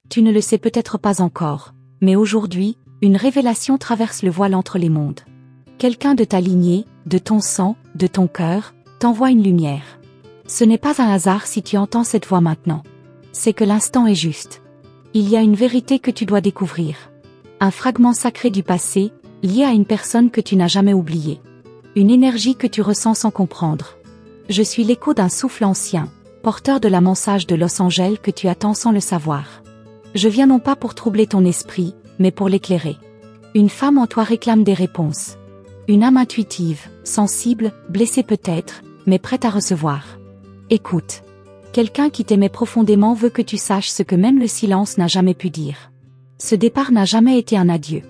Tu ne le sais peut-être pas encore, mais aujourd'hui, une révélation traverse le voile entre les mondes. Quelqu'un de ta lignée, de ton sang, de ton cœur, t'envoie une lumière. Ce n'est pas un hasard si tu entends cette voix maintenant. C'est que l'instant est juste. Il y a une vérité que tu dois découvrir. Un fragment sacré du passé, lié à une personne que tu n'as jamais oubliée. Une énergie que tu ressens sans comprendre. Je suis l'écho d'un souffle ancien, porteur de la mensage de Los Angeles que tu attends sans le savoir. Je viens non pas pour troubler ton esprit, mais pour l'éclairer. Une femme en toi réclame des réponses. Une âme intuitive, sensible, blessée peut-être, mais prête à recevoir. Écoute. Quelqu'un qui t'aimait profondément veut que tu saches ce que même le silence n'a jamais pu dire. Ce départ n'a jamais été un adieu.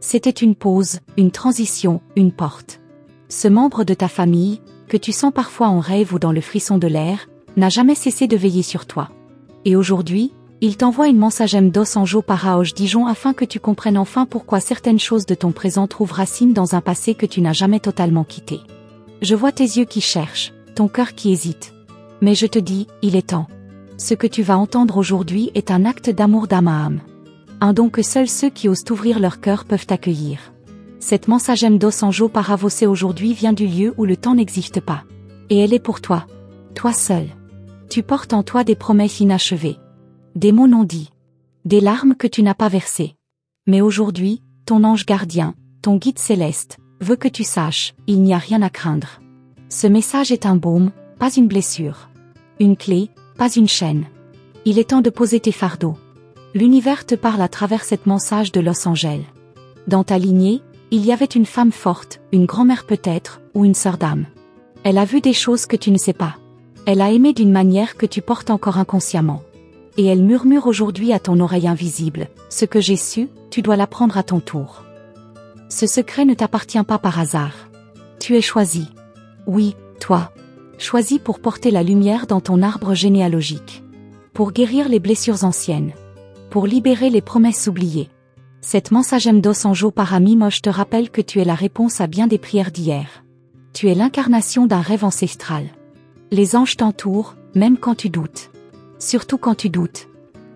C'était une pause, une transition, une porte. Ce membre de ta famille, que tu sens parfois en rêve ou dans le frisson de l'air, n'a jamais cessé de veiller sur toi. Et aujourd'hui, il t'envoie une mensagem dos anjo paraoj Dijon afin que tu comprennes enfin pourquoi certaines choses de ton présent trouvent racine dans un passé que tu n'as jamais totalement quitté. Je vois tes yeux qui cherchent, ton cœur qui hésite. Mais je te dis, il est temps. Ce que tu vas entendre aujourd'hui est un acte d'amour d'âme à âme. Un don que seuls ceux qui osent ouvrir leur cœur peuvent accueillir. Cette mensagem dos anjo paravocée aujourd'hui vient du lieu où le temps n'existe pas. Et elle est pour toi. Toi seul. Tu portes en toi des promesses inachevées. Des mots non dits. Des larmes que tu n'as pas versées. Mais aujourd'hui, ton ange gardien, ton guide céleste, veut que tu saches, il n'y a rien à craindre. Ce message est un baume, pas une blessure. Une clé, pas une chaîne. Il est temps de poser tes fardeaux. L'univers te parle à travers cette mensage de Los Angeles. Dans ta lignée, il y avait une femme forte, une grand-mère peut-être, ou une sœur d'âme. Elle a vu des choses que tu ne sais pas. Elle a aimé d'une manière que tu portes encore inconsciemment. Et elle murmure aujourd'hui à ton oreille invisible, ce que j'ai su, tu dois l'apprendre à ton tour. Ce secret ne t'appartient pas par hasard. Tu es choisi. Oui, toi. Choisi pour porter la lumière dans ton arbre généalogique. Pour guérir les blessures anciennes. Pour libérer les promesses oubliées. Cette mensagem dos anjo paramimoche te rappelle que tu es la réponse à bien des prières d'hier. Tu es l'incarnation d'un rêve ancestral. Les anges t'entourent, même quand tu doutes. Surtout quand tu doutes.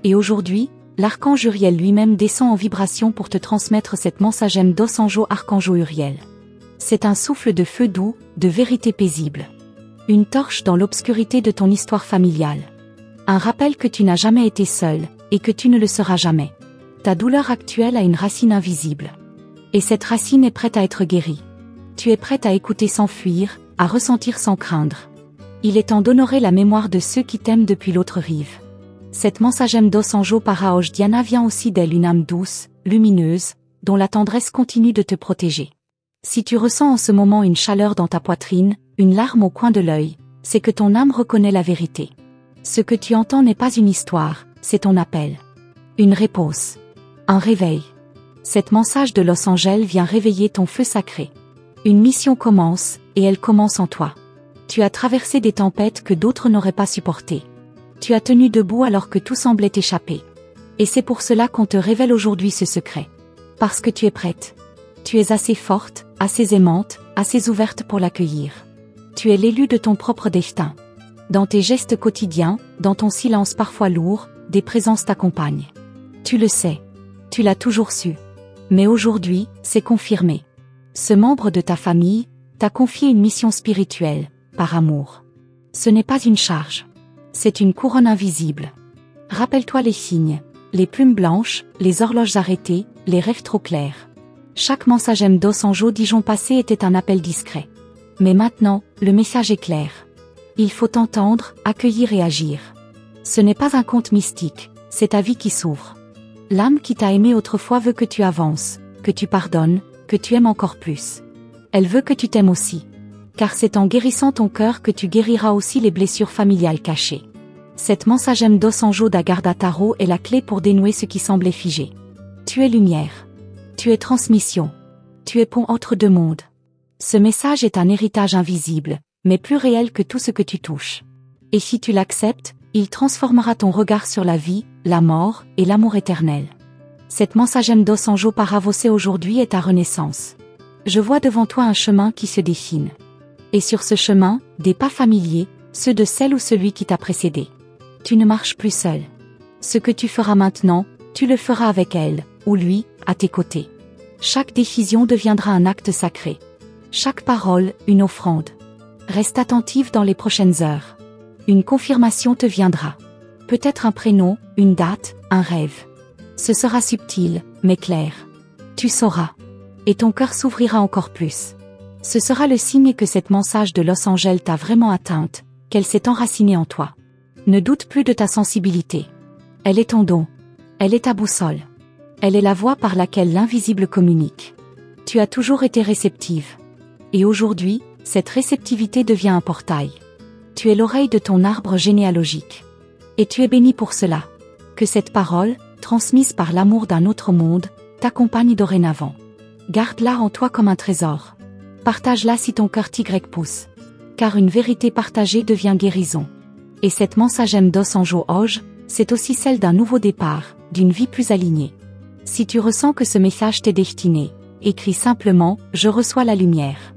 Et aujourd'hui, l'archange Uriel lui-même descend en vibration pour te transmettre cette mensagem dos anjo archangeau Uriel. C'est un souffle de feu doux, de vérité paisible. Une torche dans l'obscurité de ton histoire familiale. Un rappel que tu n'as jamais été seul, et que tu ne le seras jamais. Ta douleur actuelle a une racine invisible. Et cette racine est prête à être guérie. Tu es prête à écouter sans fuir, à ressentir sans craindre. Il est temps d'honorer la mémoire de ceux qui t'aiment depuis l'autre rive. Cette mensagem dos anjo paraoj Diana vient aussi d'elle une âme douce, lumineuse, dont la tendresse continue de te protéger. Si tu ressens en ce moment une chaleur dans ta poitrine, une larme au coin de l'œil, c'est que ton âme reconnaît la vérité. Ce que tu entends n'est pas une histoire, c'est ton appel. Une réponse. Un réveil. Cette mensage de Los Angeles vient réveiller ton feu sacré. Une mission commence, et elle commence en toi. Tu as traversé des tempêtes que d'autres n'auraient pas supportées. Tu as tenu debout alors que tout semblait t'échapper. Et c'est pour cela qu'on te révèle aujourd'hui ce secret. Parce que tu es prête. Tu es assez forte, assez aimante, assez ouverte pour l'accueillir. Tu es l'élu de ton propre destin. Dans tes gestes quotidiens, dans ton silence parfois lourd, des présences t'accompagnent. Tu le sais. Tu l'as toujours su. Mais aujourd'hui, c'est confirmé. Ce membre de ta famille t'a confié une mission spirituelle, par amour. Ce n'est pas une charge. C'est une couronne invisible. Rappelle-toi les signes, les plumes blanches, les horloges arrêtées, les rêves trop clairs. Chaque mensagem dos anjo Dijon passé était un appel discret. Mais maintenant, le message est clair. Il faut entendre, accueillir et agir. Ce n'est pas un conte mystique, c'est ta vie qui s'ouvre. L'âme qui t'a aimé autrefois veut que tu avances, que tu pardonnes, que tu aimes encore plus. Elle veut que tu t'aimes aussi. Car c'est en guérissant ton cœur que tu guériras aussi les blessures familiales cachées. Cette mensagem dos anjo d'Agarda Tarot est la clé pour dénouer ce qui semblait figé. Tu es lumière. Tu es transmission. Tu es pont entre deux mondes. Ce message est un héritage invisible, mais plus réel que tout ce que tu touches. Et si tu l'acceptes, il transformera ton regard sur la vie, la mort et l'amour éternel. Cette mensagem dos anjo paravocée aujourd'hui est ta renaissance. Je vois devant toi un chemin qui se dessine. Et sur ce chemin, des pas familiers, ceux de celle ou celui qui t'a précédé. Tu ne marches plus seul. Ce que tu feras maintenant, tu le feras avec elle, ou lui, à tes côtés. Chaque décision deviendra un acte sacré. Chaque parole, une offrande. Reste attentive dans les prochaines heures. Une confirmation te viendra. Peut-être un prénom, une date, un rêve. Ce sera subtil, mais clair. Tu sauras. Et ton cœur s'ouvrira encore plus. Ce sera le signe que cette message de Los Angeles t'a vraiment atteinte, qu'elle s'est enracinée en toi. Ne doute plus de ta sensibilité. Elle est ton don. Elle est ta boussole. Elle est la voie par laquelle l'invisible communique. Tu as toujours été réceptive. Et aujourd'hui, cette réceptivité devient un portail. Tu es l'oreille de ton arbre généalogique. Et tu es béni pour cela. Que cette parole, transmise par l'amour d'un autre monde, t'accompagne dorénavant. Garde-la en toi comme un trésor. Partage-la si ton cœur tigre pousse. Car une vérité partagée devient guérison. Et cette mensagem dos anjos hoje, c'est aussi celle d'un nouveau départ, d'une vie plus alignée. Si tu ressens que ce message t'est destiné, écris simplement « Je reçois la lumière ».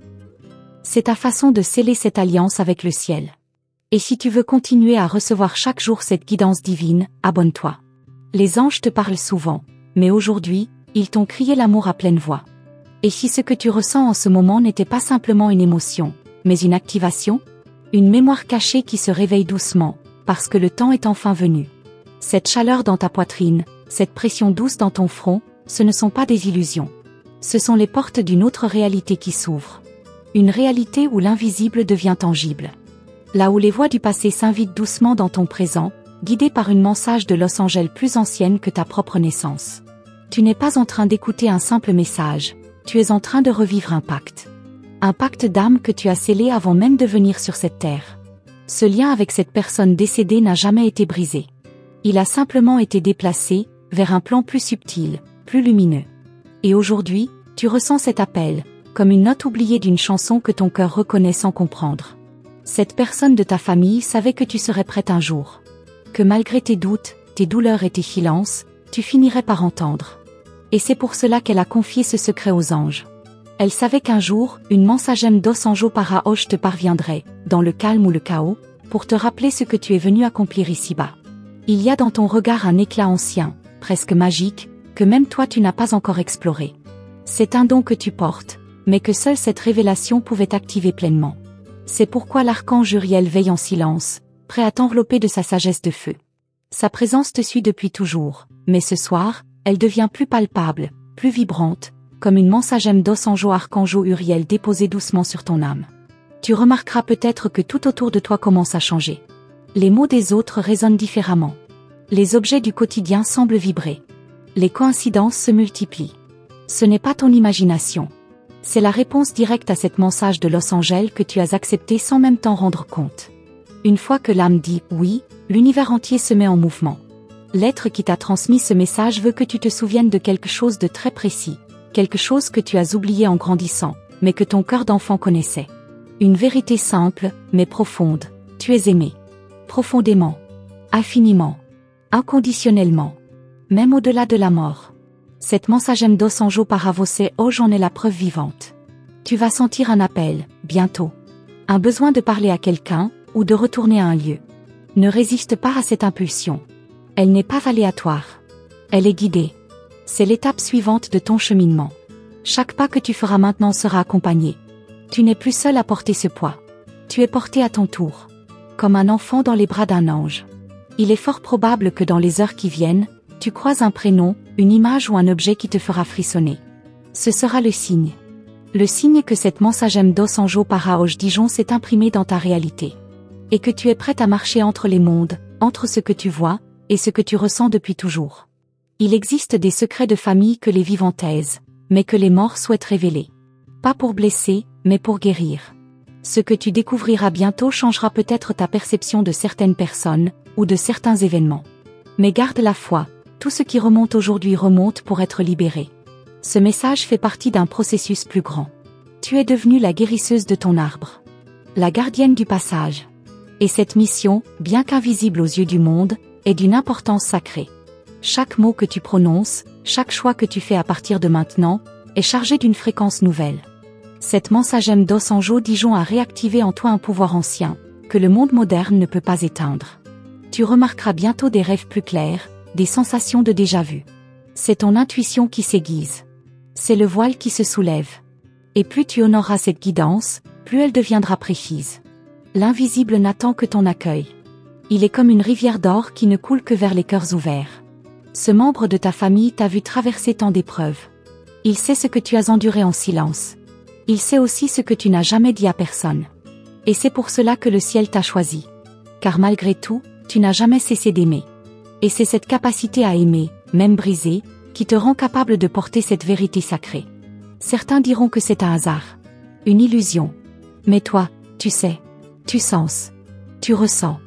C'est ta façon de sceller cette alliance avec le ciel. Et si tu veux continuer à recevoir chaque jour cette guidance divine, abonne-toi. Les anges te parlent souvent, mais aujourd'hui, ils t'ont crié l'amour à pleine voix. Et si ce que tu ressens en ce moment n'était pas simplement une émotion, mais une activation, une mémoire cachée qui se réveille doucement, parce que le temps est enfin venu. Cette chaleur dans ta poitrine, cette pression douce dans ton front, ce ne sont pas des illusions. Ce sont les portes d'une autre réalité qui s'ouvrent. Une réalité où l'invisible devient tangible. Là où les voix du passé s'invitent doucement dans ton présent, guidées par une message de Los Angeles plus ancienne que ta propre naissance. Tu n'es pas en train d'écouter un simple message, tu es en train de revivre un pacte. Un pacte d'âme que tu as scellé avant même de venir sur cette terre. Ce lien avec cette personne décédée n'a jamais été brisé. Il a simplement été déplacé, vers un plan plus subtil, plus lumineux. Et aujourd'hui, tu ressens cet appel, comme une note oubliée d'une chanson que ton cœur reconnaît sans comprendre. Cette personne de ta famille savait que tu serais prête un jour. Que malgré tes doutes, tes douleurs et tes silences, tu finirais par entendre. Et c'est pour cela qu'elle a confié ce secret aux anges. Elle savait qu'un jour, une mensagem dos anjos para hoje te parviendrait, dans le calme ou le chaos, pour te rappeler ce que tu es venu accomplir ici-bas. Il y a dans ton regard un éclat ancien, presque magique, que même toi tu n'as pas encore exploré. C'est un don que tu portes, mais que seule cette révélation pouvait activer pleinement. C'est pourquoi l'archange Uriel veille en silence, prêt à t'envelopper de sa sagesse de feu. Sa présence te suit depuis toujours, mais ce soir, elle devient plus palpable, plus vibrante, comme une mensagem dos anjos archangeau Uriel déposée doucement sur ton âme. Tu remarqueras peut-être que tout autour de toi commence à changer. Les mots des autres résonnent différemment. Les objets du quotidien semblent vibrer. Les coïncidences se multiplient. Ce n'est pas ton imagination. C'est la réponse directe à cette message de Los Angeles que tu as accepté sans même t'en rendre compte. Une fois que l'âme dit « oui », l'univers entier se met en mouvement. L'être qui t'a transmis ce message veut que tu te souviennes de quelque chose de très précis, quelque chose que tu as oublié en grandissant, mais que ton cœur d'enfant connaissait. Une vérité simple, mais profonde. Tu es aimé. Profondément. Infiniment. Inconditionnellement. Même au-delà de la mort. Cette mensagem dos anjos para você hoje en est la preuve vivante. Tu vas sentir un appel, bientôt. Un besoin de parler à quelqu'un, ou de retourner à un lieu. Ne résiste pas à cette impulsion. Elle n'est pas aléatoire. Elle est guidée. C'est l'étape suivante de ton cheminement. Chaque pas que tu feras maintenant sera accompagné. Tu n'es plus seul à porter ce poids. Tu es porté à ton tour. Comme un enfant dans les bras d'un ange. Il est fort probable que dans les heures qui viennent, tu croises un prénom, une image ou un objet qui te fera frissonner. Ce sera le signe. Le signe que cette mensagem dos anjos para hoje Dijon s'est imprimée dans ta réalité. Et que tu es prête à marcher entre les mondes, entre ce que tu vois, et ce que tu ressens depuis toujours. Il existe des secrets de famille que les vivants taisent, mais que les morts souhaitent révéler. Pas pour blesser, mais pour guérir. Ce que tu découvriras bientôt changera peut-être ta perception de certaines personnes, ou de certains événements. Mais garde la foi, tout ce qui remonte aujourd'hui remonte pour être libéré. Ce message fait partie d'un processus plus grand. Tu es devenue la guérisseuse de ton arbre. La gardienne du passage. Et cette mission, bien qu'invisible aux yeux du monde, est d'une importance sacrée. Chaque mot que tu prononces, chaque choix que tu fais à partir de maintenant, est chargé d'une fréquence nouvelle. Cette mensagem dos anjos Dijon a réactivé en toi un pouvoir ancien, que le monde moderne ne peut pas éteindre. Tu remarqueras bientôt des rêves plus clairs, des sensations de déjà-vu. C'est ton intuition qui s'aiguise. C'est le voile qui se soulève. Et plus tu honoreras cette guidance, plus elle deviendra précise. L'invisible n'attend que ton accueil. Il est comme une rivière d'or qui ne coule que vers les cœurs ouverts. Ce membre de ta famille t'a vu traverser tant d'épreuves. Il sait ce que tu as enduré en silence. Il sait aussi ce que tu n'as jamais dit à personne. Et c'est pour cela que le ciel t'a choisi. Car malgré tout, tu n'as jamais cessé d'aimer. Et c'est cette capacité à aimer, même brisée, qui te rend capable de porter cette vérité sacrée. Certains diront que c'est un hasard. Une illusion. Mais toi, tu sais. Tu sens. Tu ressens.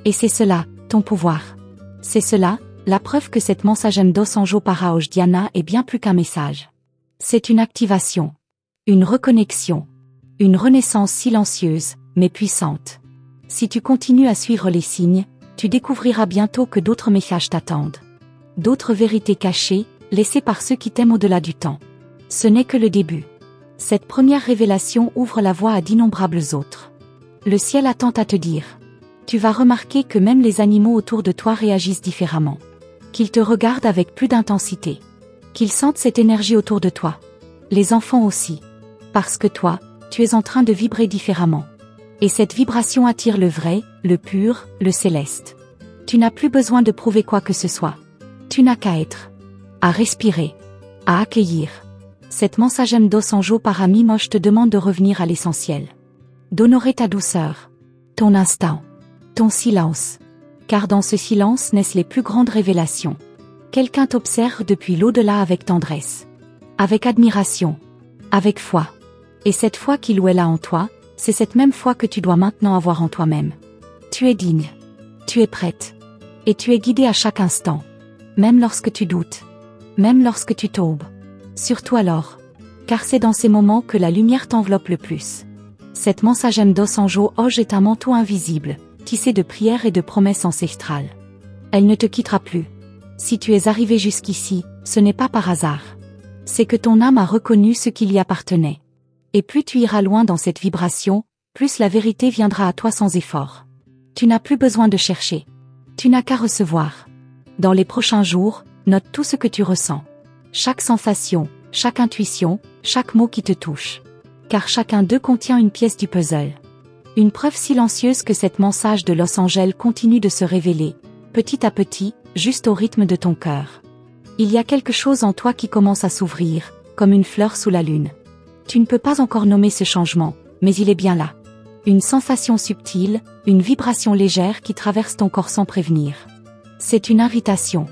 Et c'est cela, ton pouvoir. C'est cela, la preuve que cette mensagem d'Osanjo Paraoj Diana est bien plus qu'un message. C'est une activation. Une reconnexion. Une renaissance silencieuse, mais puissante. Si tu continues à suivre les signes, tu découvriras bientôt que d'autres messages t'attendent. D'autres vérités cachées, laissées par ceux qui t'aiment au-delà du temps. Ce n'est que le début. Cette première révélation ouvre la voie à d'innombrables autres. Le ciel attend à te dire. Tu vas remarquer que même les animaux autour de toi réagissent différemment. Qu'ils te regardent avec plus d'intensité. Qu'ils sentent cette énergie autour de toi. Les enfants aussi. Parce que toi, tu es en train de vibrer différemment. Et cette vibration attire le vrai, le pur, le céleste. Tu n'as plus besoin de prouver quoi que ce soit. Tu n'as qu'à être. À respirer. À accueillir. Cette mensagem d'Osanjo Paramimosh te demande de revenir à l'essentiel. D'honorer ta douceur. Ton instant. Ton silence. Car dans ce silence naissent les plus grandes révélations. Quelqu'un t'observe depuis l'au-delà avec tendresse. Avec admiration. Avec foi. Et cette foi qu'il ou elle a en toi, c'est cette même foi que tu dois maintenant avoir en toi-même. Tu es digne. Tu es prête. Et tu es guidé à chaque instant. Même lorsque tu doutes. Même lorsque tu tombes. Surtout alors. Car c'est dans ces moments que la lumière t'enveloppe le plus. Cette mensagem d'Osanjo Oj est un manteau invisible, tissé de prières et de promesses ancestrales. Elle ne te quittera plus. Si tu es arrivé jusqu'ici, ce n'est pas par hasard. C'est que ton âme a reconnu ce qui lui appartenait. Et plus tu iras loin dans cette vibration, plus la vérité viendra à toi sans effort. Tu n'as plus besoin de chercher. Tu n'as qu'à recevoir. Dans les prochains jours, note tout ce que tu ressens. Chaque sensation, chaque intuition, chaque mot qui te touche. Car chacun d'eux contient une pièce du puzzle. Une preuve silencieuse que cette mensage de Los Angeles continue de se révéler, petit à petit, juste au rythme de ton cœur. Il y a quelque chose en toi qui commence à s'ouvrir, comme une fleur sous la lune. Tu ne peux pas encore nommer ce changement, mais il est bien là. Une sensation subtile, une vibration légère qui traverse ton corps sans prévenir. C'est une invitation.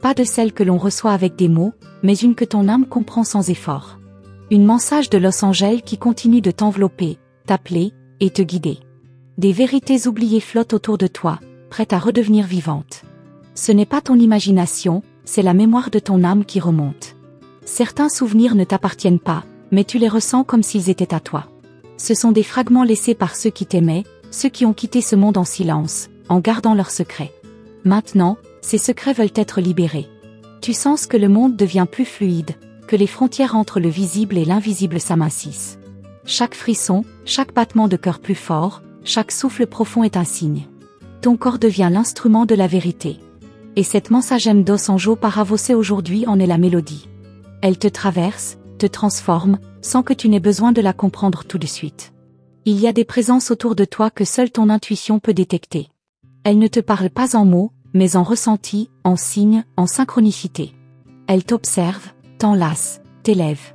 Pas de celle que l'on reçoit avec des mots, mais une que ton âme comprend sans effort. Une mensage de Los Angeles qui continue de t'envelopper, t'appeler, et te guider. Des vérités oubliées flottent autour de toi, prêtes à redevenir vivantes. Ce n'est pas ton imagination, c'est la mémoire de ton âme qui remonte. Certains souvenirs ne t'appartiennent pas, mais tu les ressens comme s'ils étaient à toi. Ce sont des fragments laissés par ceux qui t'aimaient, ceux qui ont quitté ce monde en silence, en gardant leurs secrets. Maintenant, ces secrets veulent être libérés. Tu sens que le monde devient plus fluide, que les frontières entre le visible et l'invisible s'amincissent. Chaque frisson, chaque battement de cœur plus fort, chaque souffle profond est un signe. Ton corps devient l'instrument de la vérité. Et cette mensagem d'Osanjo Paravosé aujourd'hui en est la mélodie. Elle te traverse, te transforme, sans que tu n'aies besoin de la comprendre tout de suite. Il y a des présences autour de toi que seule ton intuition peut détecter. Elles ne te parlent pas en mots, mais en ressenti, en signes, en synchronicité. Elles t'observent, t'enlacent, t'élèvent.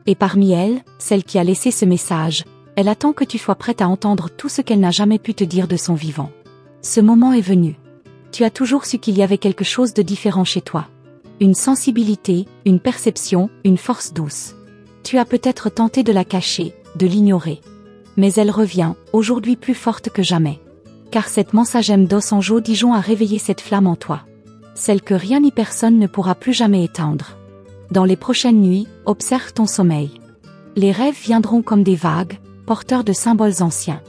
Et parmi elles, celle qui a laissé ce message, elle attend que tu sois prête à entendre tout ce qu'elle n'a jamais pu te dire de son vivant. Ce moment est venu. Tu as toujours su qu'il y avait quelque chose de différent chez toi. Une sensibilité, une perception, une force douce. Tu as peut-être tenté de la cacher, de l'ignorer. Mais elle revient, aujourd'hui plus forte que jamais. Car cette mensagem d'Osanjo Dijon a réveillé cette flamme en toi. Celle que rien ni personne ne pourra plus jamais éteindre. Dans les prochaines nuits, observe ton sommeil. Les rêves viendront comme des vagues, porteurs de symboles anciens.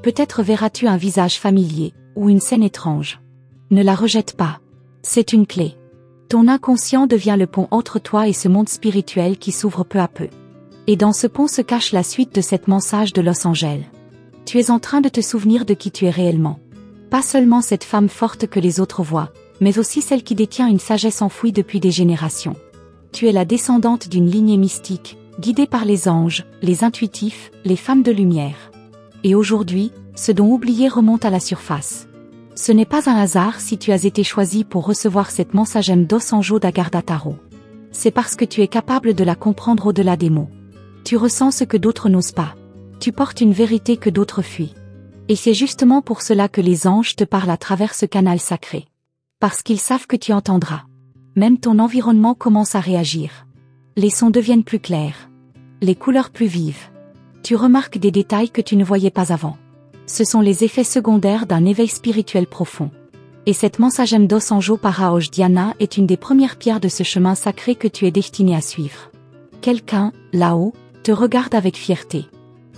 Peut-être verras-tu un visage familier, ou une scène étrange. Ne la rejette pas. C'est une clé. Ton inconscient devient le pont entre toi et ce monde spirituel qui s'ouvre peu à peu. Et dans ce pont se cache la suite de cette mensage de Los Angeles. Tu es en train de te souvenir de qui tu es réellement. Pas seulement cette femme forte que les autres voient, mais aussi celle qui détient une sagesse enfouie depuis des générations. Tu es la descendante d'une lignée mystique, guidée par les anges, les intuitifs, les femmes de lumière. Et aujourd'hui, ce don oublié remonte à la surface. Ce n'est pas un hasard si tu as été choisi pour recevoir cette mensagem d'Osanjo d'Agartha Tarot. C'est parce que tu es capable de la comprendre au-delà des mots. Tu ressens ce que d'autres n'osent pas. Tu portes une vérité que d'autres fuient. Et c'est justement pour cela que les anges te parlent à travers ce canal sacré. Parce qu'ils savent que tu entendras. Même ton environnement commence à réagir. Les sons deviennent plus clairs. Les couleurs plus vives. Tu remarques des détails que tu ne voyais pas avant. Ce sont les effets secondaires d'un éveil spirituel profond. Et cette mensagem d'Osanjo Paraoj Diana est une des premières pierres de ce chemin sacré que tu es destiné à suivre. Quelqu'un, là-haut, te regarde avec fierté.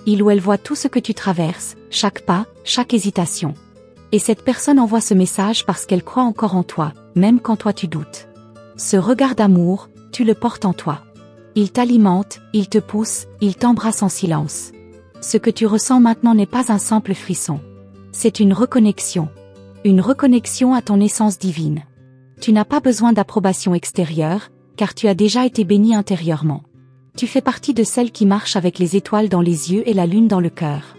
Il ou elle voit tout ce que tu traverses, chaque pas, chaque hésitation. Et cette personne envoie ce message parce qu'elle croit encore en toi, même quand toi tu doutes. Ce regard d'amour, tu le portes en toi. Il t'alimente, il te pousse, il t'embrasse en silence. Ce que tu ressens maintenant n'est pas un simple frisson. C'est une reconnexion. Une reconnexion à ton essence divine. Tu n'as pas besoin d'approbation extérieure, car tu as déjà été béni intérieurement. Tu fais partie de celles qui marchent avec les étoiles dans les yeux et la lune dans le cœur.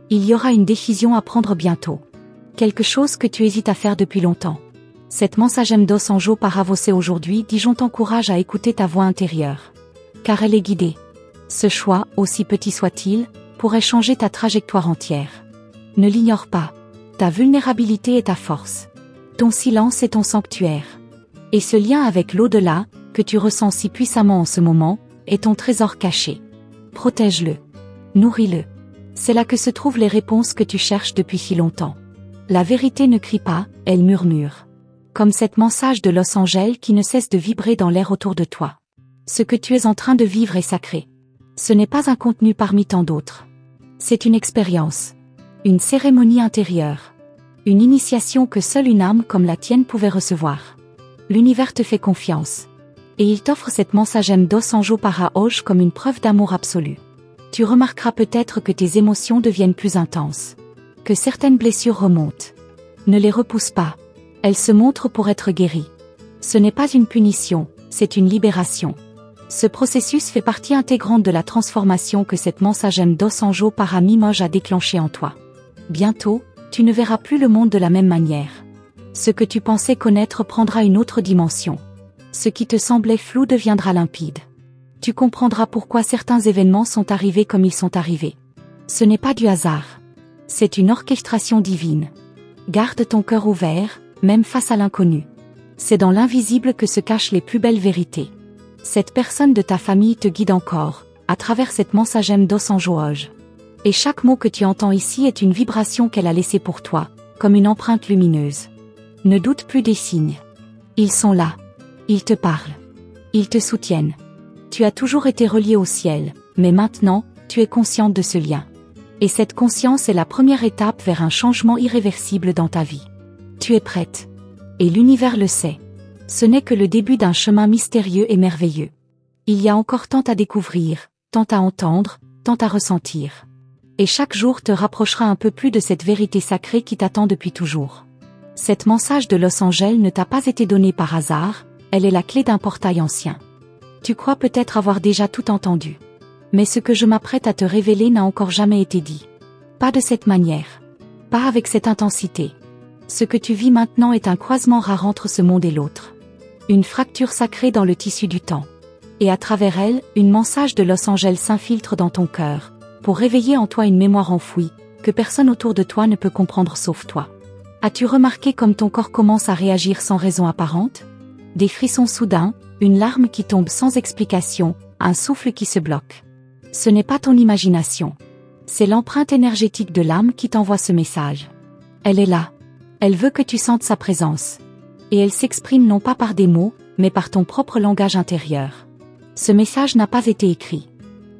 Il y aura une décision à prendre bientôt. Quelque chose que tu hésites à faire depuis longtemps. Cette mensagem d'Osanjo Paravosé aujourd'hui Dijon t'encourage à écouter ta voix intérieure. Car elle est guidée. Ce choix, aussi petit soit-il, pourrait changer ta trajectoire entière. Ne l'ignore pas. Ta vulnérabilité est ta force. Ton silence est ton sanctuaire. Et ce lien avec l'au-delà, que tu ressens si puissamment en ce moment, est ton trésor caché. Protège-le. Nourris-le. C'est là que se trouvent les réponses que tu cherches depuis si longtemps. La vérité ne crie pas, elle murmure. Comme cette mensage de Los Angeles qui ne cesse de vibrer dans l'air autour de toi. Ce que tu es en train de vivre est sacré. Ce n'est pas un contenu parmi tant d'autres. C'est une expérience. Une cérémonie intérieure. Une initiation que seule une âme comme la tienne pouvait recevoir. L'univers te fait confiance. Et il t'offre cette mensagem d'Osanjo Paraoj comme une preuve d'amour absolu. Tu remarqueras peut-être que tes émotions deviennent plus intenses. Que certaines blessures remontent. Ne les repousse pas. Elles se montrent pour être guéries. Ce n'est pas une punition, c'est une libération. Ce processus fait partie intégrante de la transformation que cette mensagem d'Osanjo Paramimoj a déclenchée en toi. Bientôt, tu ne verras plus le monde de la même manière. Ce que tu pensais connaître prendra une autre dimension. Ce qui te semblait flou deviendra limpide. Tu comprendras pourquoi certains événements sont arrivés comme ils sont arrivés. Ce n'est pas du hasard. C'est une orchestration divine. Garde ton cœur ouvert, même face à l'inconnu. C'est dans l'invisible que se cachent les plus belles vérités. Cette personne de ta famille te guide encore, à travers cette mensagem d'Osanjo. Et chaque mot que tu entends ici est une vibration qu'elle a laissée pour toi, comme une empreinte lumineuse. Ne doute plus des signes. Ils sont là. Ils te parlent. Ils te soutiennent. Tu as toujours été relié au ciel, mais maintenant, tu es consciente de ce lien. Et cette conscience est la première étape vers un changement irréversible dans ta vie. Tu es prête. Et l'univers le sait. Ce n'est que le début d'un chemin mystérieux et merveilleux. Il y a encore tant à découvrir, tant à entendre, tant à ressentir. Et chaque jour te rapprochera un peu plus de cette vérité sacrée qui t'attend depuis toujours. Cette mensage de Los Angeles ne t'a pas été donnée par hasard, elle est la clé d'un portail ancien. Tu crois peut-être avoir déjà tout entendu. Mais ce que je m'apprête à te révéler n'a encore jamais été dit. Pas de cette manière. Pas avec cette intensité. Ce que tu vis maintenant est un croisement rare entre ce monde et l'autre. Une fracture sacrée dans le tissu du temps. Et à travers elle, une mensage de Los Angeles s'infiltre dans ton cœur, pour réveiller en toi une mémoire enfouie, que personne autour de toi ne peut comprendre sauf toi. As-tu remarqué comme ton corps commence à réagir sans raison apparente? Des frissons soudains, une larme qui tombe sans explication, un souffle qui se bloque. Ce n'est pas ton imagination. C'est l'empreinte énergétique de l'âme qui t'envoie ce message. Elle est là. Elle veut que tu sentes sa présence. Et elle s'exprime non pas par des mots, mais par ton propre langage intérieur. Ce message n'a pas été écrit.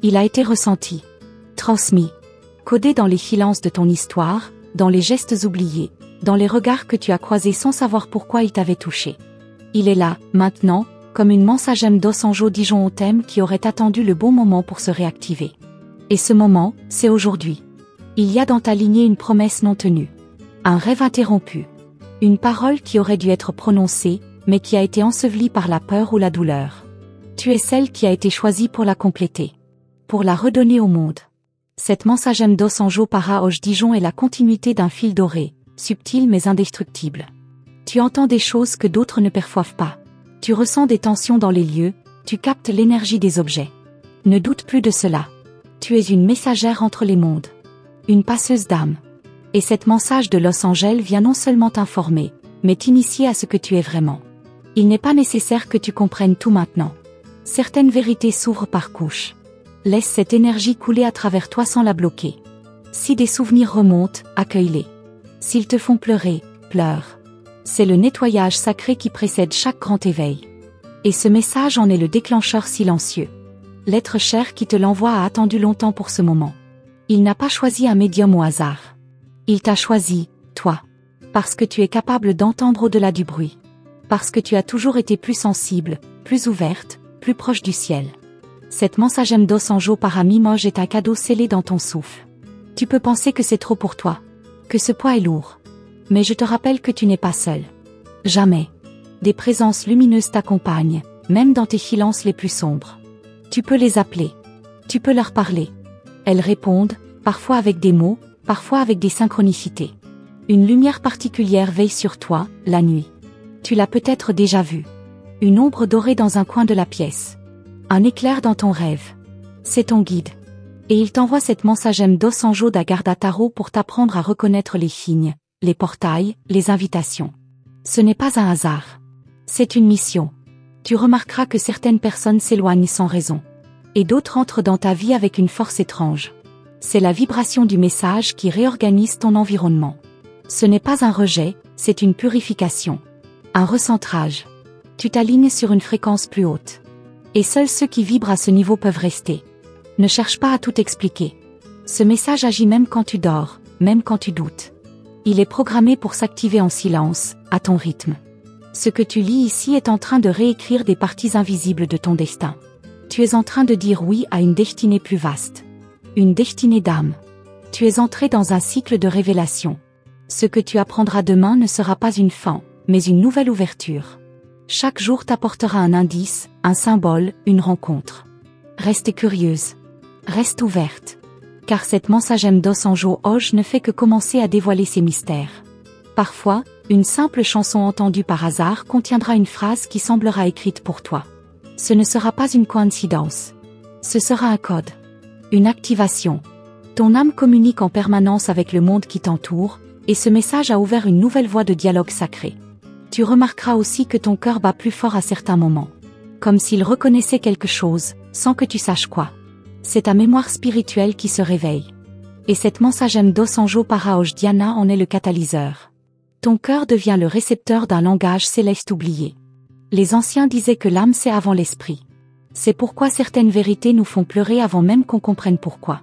Il a été ressenti. Transmis. Codé dans les silences de ton histoire, dans les gestes oubliés, dans les regards que tu as croisés sans savoir pourquoi ils t'avaient touché. Il est là, maintenant, comme une mensagem d'Osanjo Dijon au thème qui aurait attendu le bon moment pour se réactiver. Et ce moment, c'est aujourd'hui. Il y a dans ta lignée une promesse non tenue. Un rêve interrompu. Une parole qui aurait dû être prononcée, mais qui a été ensevelie par la peur ou la douleur. Tu es celle qui a été choisie pour la compléter. Pour la redonner au monde. Cette mensagem dos anjo para hoje Dijon est la continuité d'un fil doré, subtil mais indestructible. Tu entends des choses que d'autres ne perçoivent pas. Tu ressens des tensions dans les lieux, tu captes l'énergie des objets. Ne doute plus de cela. Tu es une messagère entre les mondes. Une passeuse d'âme. Et cette message de Los Angeles vient non seulement t'informer, mais t'initier à ce que tu es vraiment. Il n'est pas nécessaire que tu comprennes tout maintenant. Certaines vérités s'ouvrent par couches. Laisse cette énergie couler à travers toi sans la bloquer. Si des souvenirs remontent, accueille-les. S'ils te font pleurer, pleure. C'est le nettoyage sacré qui précède chaque grand éveil. Et ce message en est le déclencheur silencieux. L'être cher qui te l'envoie a attendu longtemps pour ce moment. Il n'a pas choisi un médium au hasard. Il t'a choisi, toi. Parce que tu es capable d'entendre au-delà du bruit. Parce que tu as toujours été plus sensible, plus ouverte, plus proche du ciel. Cette mensagem dos anjo para mim hoje est un cadeau scellé dans ton souffle. Tu peux penser que c'est trop pour toi. Que ce poids est lourd. Mais je te rappelle que tu n'es pas seul. Jamais. Des présences lumineuses t'accompagnent, même dans tes silences les plus sombres. Tu peux les appeler. Tu peux leur parler. Elles répondent, parfois avec des mots, parfois avec des synchronicités. Une lumière particulière veille sur toi, la nuit. Tu l'as peut-être déjà vue. Une ombre dorée dans un coin de la pièce. Un éclair dans ton rêve. C'est ton guide. Et il t'envoie cette mensagem dos anjo da guarda tarot pour t'apprendre à reconnaître les signes, les portails, les invitations. Ce n'est pas un hasard. C'est une mission. Tu remarqueras que certaines personnes s'éloignent sans raison. Et d'autres entrent dans ta vie avec une force étrange. C'est la vibration du message qui réorganise ton environnement. Ce n'est pas un rejet, c'est une purification. Un recentrage. Tu t'alignes sur une fréquence plus haute. Et seuls ceux qui vibrent à ce niveau peuvent rester. Ne cherche pas à tout expliquer. Ce message agit même quand tu dors, même quand tu doutes. Il est programmé pour s'activer en silence, à ton rythme. Ce que tu lis ici est en train de réécrire des parties invisibles de ton destin. Tu es en train de dire oui à une destinée plus vaste. Une destinée d'âme. Tu es entré dans un cycle de révélation. Ce que tu apprendras demain ne sera pas une fin, mais une nouvelle ouverture. Chaque jour t'apportera un indice, un symbole, une rencontre. Reste curieuse. Reste ouverte. Car cette mensagem dos anjo hoje ne fait que commencer à dévoiler ses mystères. Parfois, une simple chanson entendue par hasard contiendra une phrase qui semblera écrite pour toi. Ce ne sera pas une coïncidence. Ce sera un code. Une activation. Ton âme communique en permanence avec le monde qui t'entoure, et ce message a ouvert une nouvelle voie de dialogue sacré. Tu remarqueras aussi que ton cœur bat plus fort à certains moments. Comme s'il reconnaissait quelque chose, sans que tu saches quoi. C'est ta mémoire spirituelle qui se réveille. Et cette mensagem dos anjo para hoje Diana en est le catalyseur. Ton cœur devient le récepteur d'un langage céleste oublié. Les anciens disaient que l'âme c'est avant l'esprit. C'est pourquoi certaines vérités nous font pleurer avant même qu'on comprenne pourquoi.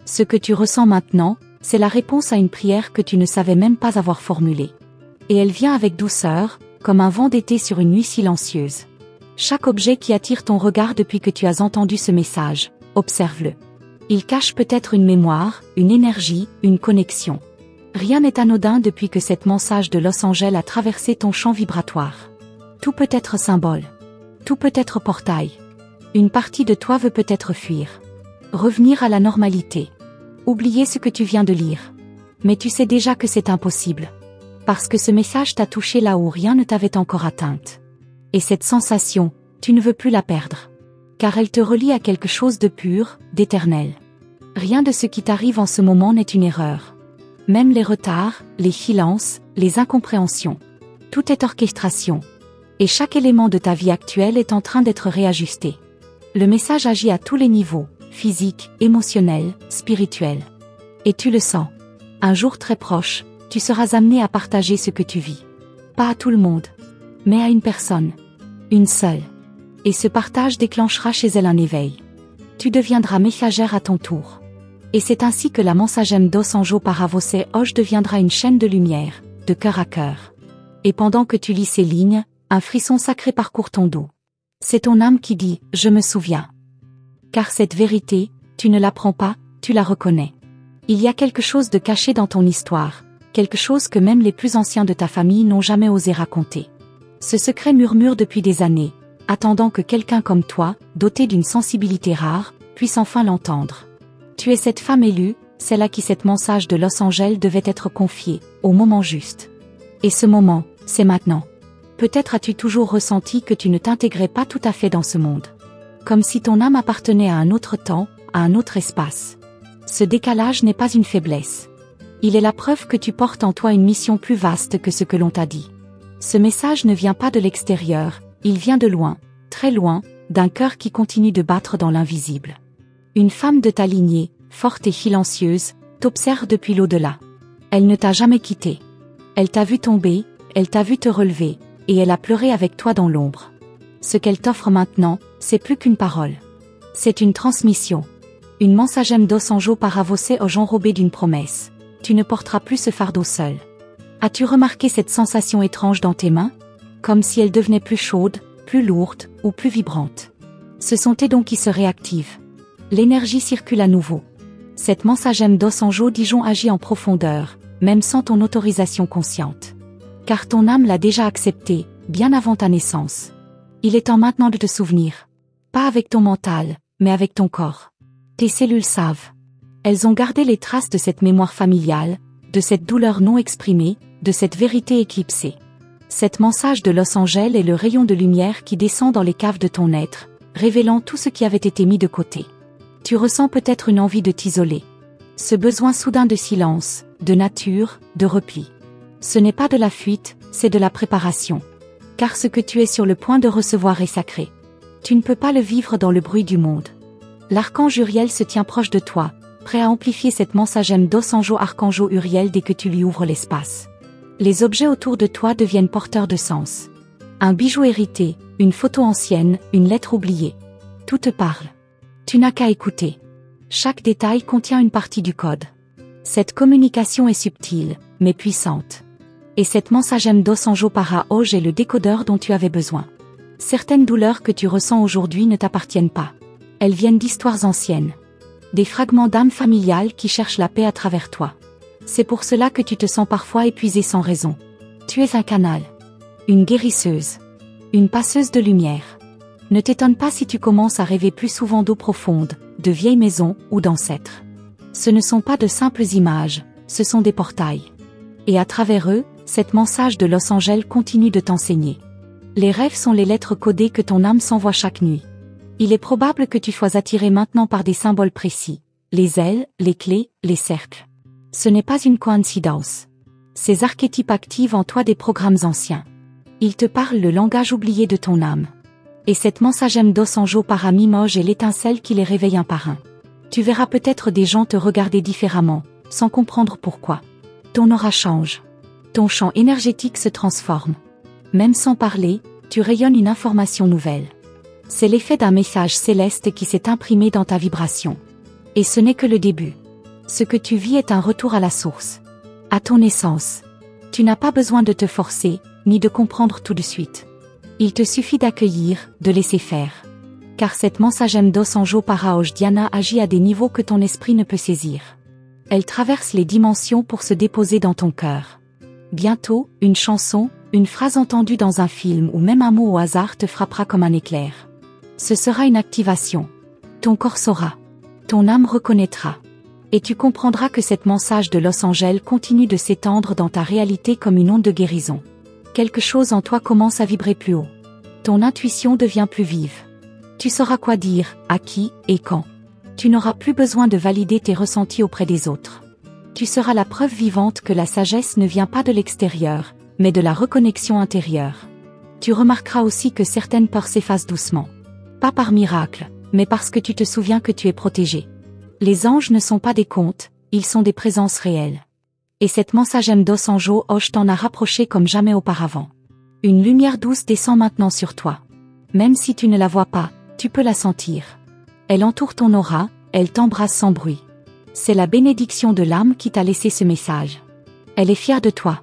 Ce que tu ressens maintenant, c'est la réponse à une prière que tu ne savais même pas avoir formulée. Et elle vient avec douceur, comme un vent d'été sur une nuit silencieuse. Chaque objet qui attire ton regard depuis que tu as entendu ce message, observe-le. Il cache peut-être une mémoire, une énergie, une connexion. Rien n'est anodin depuis que cette message de Los Angeles a traversé ton champ vibratoire. Tout peut être symbole. Tout peut être portail. Une partie de toi veut peut-être fuir. Revenir à la normalité. Oublier ce que tu viens de lire. Mais tu sais déjà que c'est impossible. Parce que ce message t'a touché là où rien ne t'avait encore atteinte. Et cette sensation, tu ne veux plus la perdre. Car elle te relie à quelque chose de pur, d'éternel. Rien de ce qui t'arrive en ce moment n'est une erreur. Même les retards, les silences, les incompréhensions. Tout est orchestration. Et chaque élément de ta vie actuelle est en train d'être réajusté. Le message agit à tous les niveaux, physique, émotionnel, spirituel. Et tu le sens. Un jour très proche, tu seras amené à partager ce que tu vis. Pas à tout le monde, mais à une personne. Une seule. Et ce partage déclenchera chez elle un éveil. Tu deviendras messagère à ton tour. Et c'est ainsi que la mensagem dos anjo para você hoje deviendra une chaîne de lumière, de cœur à cœur. Et pendant que tu lis ces lignes, un frisson sacré parcourt ton dos. C'est ton âme qui dit « Je me souviens ». Car cette vérité, tu ne l'apprends pas, tu la reconnais. Il y a quelque chose de caché dans ton histoire, quelque chose que même les plus anciens de ta famille n'ont jamais osé raconter. Ce secret murmure depuis des années, attendant que quelqu'un comme toi, doté d'une sensibilité rare, puisse enfin l'entendre. Tu es cette femme élue, celle à qui cette message de Los Angeles devait être confiée, au moment juste. Et ce moment, c'est maintenant. Peut-être as-tu toujours ressenti que tu ne t'intégrais pas tout à fait dans ce monde. Comme si ton âme appartenait à un autre temps, à un autre espace. Ce décalage n'est pas une faiblesse. Il est la preuve que tu portes en toi une mission plus vaste que ce que l'on t'a dit. Ce message ne vient pas de l'extérieur, il vient de loin, très loin, d'un cœur qui continue de battre dans l'invisible. Une femme de ta lignée, forte et silencieuse, t'observe depuis l'au-delà. Elle ne t'a jamais quitté. Elle t'a vu tomber, elle t'a vu te relever, et elle a pleuré avec toi dans l'ombre. Ce qu'elle t'offre maintenant, c'est plus qu'une parole. C'est une transmission. Une mensagem dos anjo para você aux gens robés d'une promesse. Tu ne porteras plus ce fardeau seul. As-tu remarqué cette sensation étrange dans tes mains? Comme si elles devenaient plus chaudes, plus lourdes, ou plus vibrantes. Ce sont tes dons qui se réactivent. L'énergie circule à nouveau. Cette mensagem dos anjo Dijon agit en profondeur, même sans ton autorisation consciente. Car ton âme l'a déjà accepté, bien avant ta naissance. Il est temps maintenant de te souvenir. Pas avec ton mental, mais avec ton corps. Tes cellules savent. Elles ont gardé les traces de cette mémoire familiale, de cette douleur non exprimée, de cette vérité éclipsée. Cette message de Los Angeles est le rayon de lumière qui descend dans les caves de ton être, révélant tout ce qui avait été mis de côté. Tu ressens peut-être une envie de t'isoler. Ce besoin soudain de silence, de nature, de repli. Ce n'est pas de la fuite, c'est de la préparation. Car ce que tu es sur le point de recevoir est sacré. Tu ne peux pas le vivre dans le bruit du monde. L'archange Uriel se tient proche de toi, prêt à amplifier cette mensagem dos anjo archangeau Uriel dès que tu lui ouvres l'espace. Les objets autour de toi deviennent porteurs de sens. Un bijou hérité, une photo ancienne, une lettre oubliée. Tout te parle. Tu n'as qu'à écouter. Chaque détail contient une partie du code. Cette communication est subtile, mais puissante. Et cette mensagem dos anjo para hoje est le décodeur dont tu avais besoin. Certaines douleurs que tu ressens aujourd'hui ne t'appartiennent pas. Elles viennent d'histoires anciennes. Des fragments d'âme familiale qui cherchent la paix à travers toi. C'est pour cela que tu te sens parfois épuisé sans raison. Tu es un canal. Une guérisseuse. Une passeuse de lumière. Ne t'étonne pas si tu commences à rêver plus souvent d'eau profonde, de vieilles maisons ou d'ancêtres. Ce ne sont pas de simples images, ce sont des portails. Et à travers eux, cette message de Los Angeles continue de t'enseigner. Les rêves sont les lettres codées que ton âme s'envoie chaque nuit. Il est probable que tu sois attiré maintenant par des symboles précis. Les ailes, les clés, les cercles. Ce n'est pas une coïncidence. Ces archétypes activent en toi des programmes anciens. Ils te parlent le langage oublié de ton âme. Et cette mensagem dos anjo para mimoge est l'étincelle qui les réveille un par un. Tu verras peut-être des gens te regarder différemment, sans comprendre pourquoi. Ton aura change. Ton champ énergétique se transforme. Même sans parler, tu rayonnes une information nouvelle. C'est l'effet d'un message céleste qui s'est imprimé dans ta vibration. Et ce n'est que le début. Ce que tu vis est un retour à la source. À ton essence. Tu n'as pas besoin de te forcer, ni de comprendre tout de suite. Il te suffit d'accueillir, de laisser faire. Car cette mensagem dos anjo para hoje Diana agit à des niveaux que ton esprit ne peut saisir. Elle traverse les dimensions pour se déposer dans ton cœur. Bientôt, une chanson, une phrase entendue dans un film ou même un mot au hasard te frappera comme un éclair. Ce sera une activation. Ton corps saura. Ton âme reconnaîtra. Et tu comprendras que cette message de Los Angeles continue de s'étendre dans ta réalité comme une onde de guérison. Quelque chose en toi commence à vibrer plus haut. Ton intuition devient plus vive. Tu sauras quoi dire, à qui, et quand. Tu n'auras plus besoin de valider tes ressentis auprès des autres. Tu seras la preuve vivante que la sagesse ne vient pas de l'extérieur, mais de la reconnexion intérieure. Tu remarqueras aussi que certaines peurs s'effacent doucement. Pas par miracle, mais parce que tu te souviens que tu es protégé. Les anges ne sont pas des contes, ils sont des présences réelles. Et cette mensagem dos anjo hoje t'en a rapproché comme jamais auparavant. Une lumière douce descend maintenant sur toi. Même si tu ne la vois pas, tu peux la sentir. Elle entoure ton aura, elle t'embrasse sans bruit. C'est la bénédiction de l'âme qui t'a laissé ce message. Elle est fière de toi.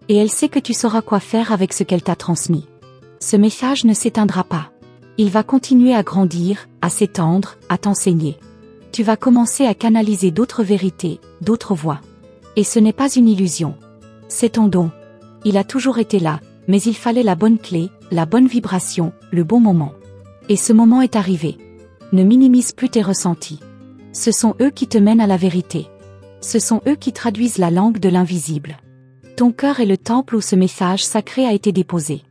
Et elle sait que tu sauras quoi faire avec ce qu'elle t'a transmis. Ce message ne s'éteindra pas. Il va continuer à grandir, à s'étendre, à t'enseigner. Tu vas commencer à canaliser d'autres vérités, d'autres voix. Et ce n'est pas une illusion. C'est ton don. Il a toujours été là, mais il fallait la bonne clé, la bonne vibration, le bon moment. Et ce moment est arrivé. Ne minimise plus tes ressentis. Ce sont eux qui te mènent à la vérité. Ce sont eux qui traduisent la langue de l'invisible. Ton cœur est le temple où ce message sacré a été déposé.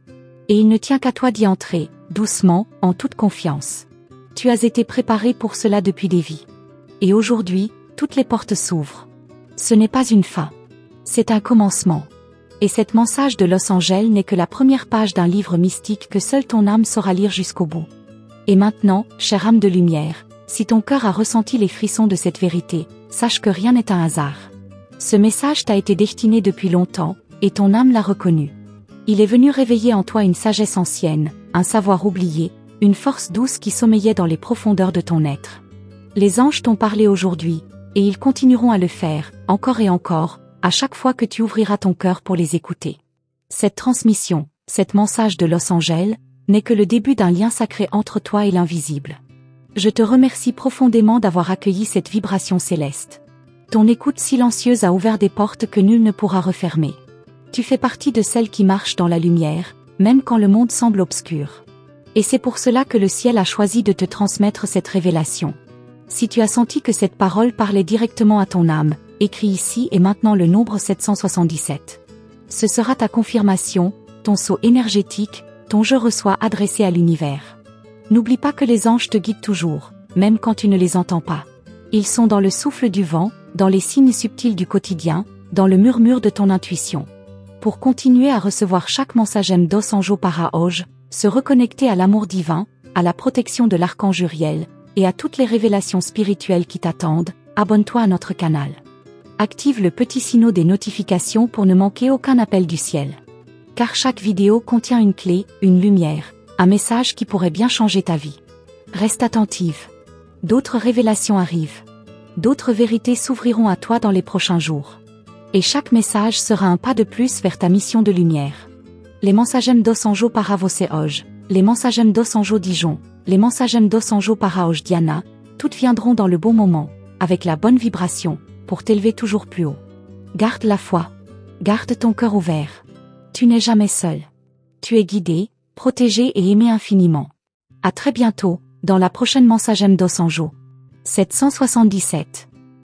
Et il ne tient qu'à toi d'y entrer, doucement, en toute confiance. Tu as été préparé pour cela depuis des vies. Et aujourd'hui, toutes les portes s'ouvrent. Ce n'est pas une fin. C'est un commencement. Et cette message de Los Angeles n'est que la première page d'un livre mystique que seule ton âme saura lire jusqu'au bout. Et maintenant, chère âme de lumière, si ton cœur a ressenti les frissons de cette vérité, sache que rien n'est un hasard. Ce message t'a été destiné depuis longtemps, et ton âme l'a reconnu. Il est venu réveiller en toi une sagesse ancienne, un savoir oublié, une force douce qui sommeillait dans les profondeurs de ton être. Les anges t'ont parlé aujourd'hui, et ils continueront à le faire, encore et encore, à chaque fois que tu ouvriras ton cœur pour les écouter. Cette transmission, cette message de Los Angeles, n'est que le début d'un lien sacré entre toi et l'invisible. Je te remercie profondément d'avoir accueilli cette vibration céleste. Ton écoute silencieuse a ouvert des portes que nul ne pourra refermer. Tu fais partie de celles qui marchent dans la lumière, même quand le monde semble obscur. Et c'est pour cela que le ciel a choisi de te transmettre cette révélation. Si tu as senti que cette parole parlait directement à ton âme, écris ici et maintenant le nombre 777. Ce sera ta confirmation, ton sceau énergétique, ton je reçois adressé à l'univers. N'oublie pas que les anges te guident toujours, même quand tu ne les entends pas. Ils sont dans le souffle du vent, dans les signes subtils du quotidien, dans le murmure de ton intuition. Pour continuer à recevoir chaque message dos anjo paraoj, se reconnecter à l'amour divin, à la protection de l'archange Uriel, et à toutes les révélations spirituelles qui t'attendent, abonne-toi à notre canal. Active le petit signal des notifications pour ne manquer aucun appel du ciel. Car chaque vidéo contient une clé, une lumière, un message qui pourrait bien changer ta vie. Reste attentive. D'autres révélations arrivent. D'autres vérités s'ouvriront à toi dans les prochains jours. Et chaque message sera un pas de plus vers ta mission de lumière. Les mensagem dos anjo para você hoje, les mensagem dos anjo Dijon, les mensagem dos anjo para hoje Diana, toutes viendront dans le bon moment, avec la bonne vibration, pour t'élever toujours plus haut. Garde la foi. Garde ton cœur ouvert. Tu n'es jamais seul. Tu es guidé, protégé et aimé infiniment. À très bientôt, dans la prochaine mensagem dos anjo. 777.